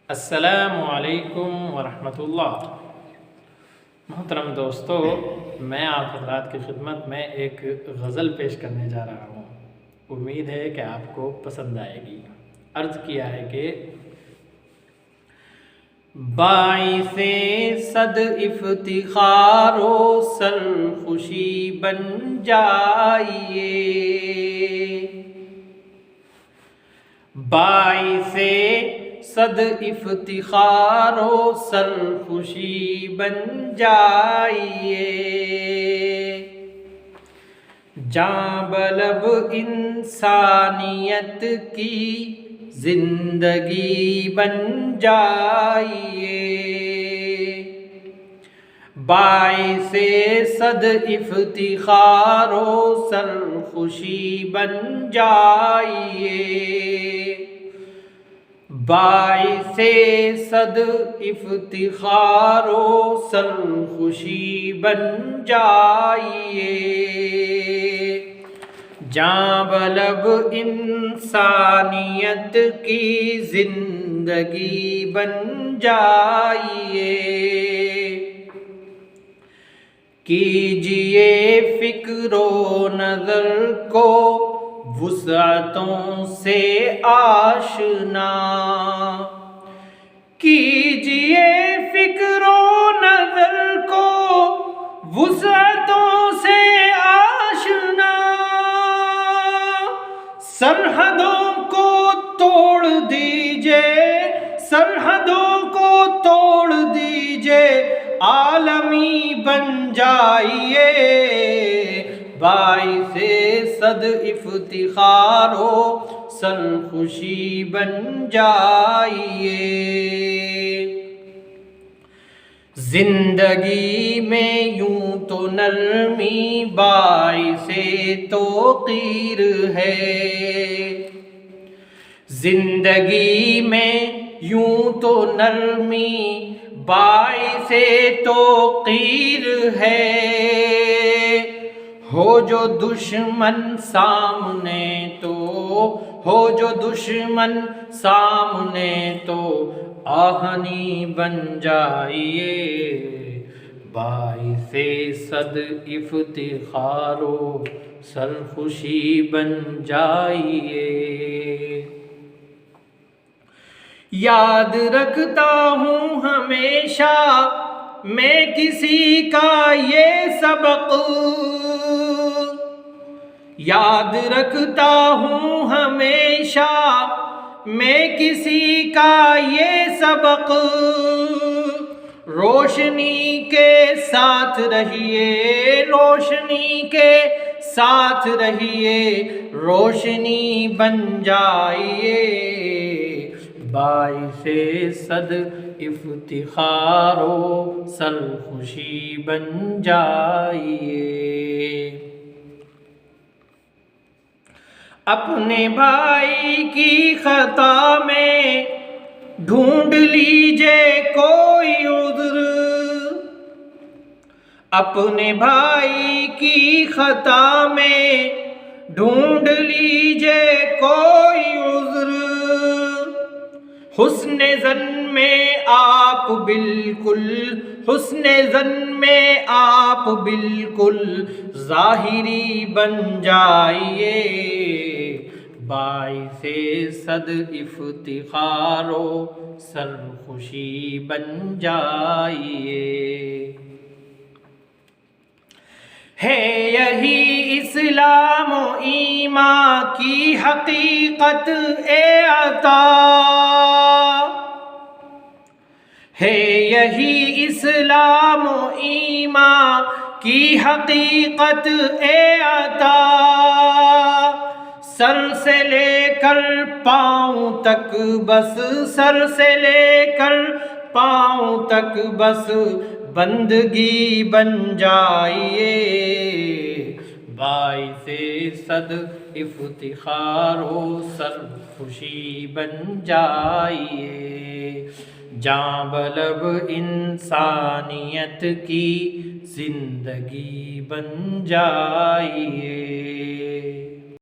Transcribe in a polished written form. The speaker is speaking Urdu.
السلام علیکم ورحمۃ اللہ۔ محترم دوستو، میں آپ حضرات کی خدمت میں ایک غزل پیش کرنے جا رہا ہوں۔ امید ہے کہ آپ کو پسند آئے گی۔ عرض کیا ہے کہ باعث صد افتخار و سرخوشی بن جائیے، باعث صد افتخار و سرخوشی بن جائیے، جاں بلب انسانیت کی زندگی بن جائیے، باعث صد افتخار و سرخوشی بن جائیے، باعث صد افتخار و سرخوشی بن جائیے، جاں بلب انسانیت کی زندگی بن جائیے، کیجئے فکر و نظر کو وسعتوں سے آشنا، کیجئے فکر و نظر کو وسعتوں سے آشنا، سرحدوں کو توڑ دیجئے، سرحدوں کو توڑ دیجئے، عالمی بن جائیے، باعث صد افتخار و سرخوشی بن جائیے، زندگی میں یوں تو نرمی باعث توقیر ہے، زندگی میں یوں تو نرمی باعث توقیر ہے، ہو جو دشمن سامنے تو، ہو جو دشمن سامنے تو آہنی بن جائیے، باعث صد افتخار و سرخوشی بن جائیے، یاد رکھتا ہوں ہمیشہ میں کسی کا یہ سبق، یاد رکھتا ہوں ہمیشہ میں کسی کا یہ سبق، روشنی کے ساتھ رہیے، روشنی کے ساتھ رہیے، روشنی بن جائیے، باعث صد افتخار و سرخوشی بن جائیے، اپنے بھائی کی خطا میں ڈھونڈ لیجئے کوئی عذر، اپنے بھائی کی خطا میں ڈھونڈ لیجئے کوئی عذر، حسن ظن میں آپ بالکل، حسن ظن میں آپ بالکل ظاہری بن جائیے، باعث صد افتخار و سرخوشی بن جائیے، ہے یہی اسلام و ایمان کی حقیقت اے عطا، ہے یہی اسلام و ایمان کی حقیقت اے عطا، سر سے لے کر پاؤں تک بس، سر سے لے کر پاؤں تک بس بندگی بن جائیے، باعث صد افتخار و سرخوشی بن جائیے، جاں بلب انسانیت کی زندگی بن جائیے۔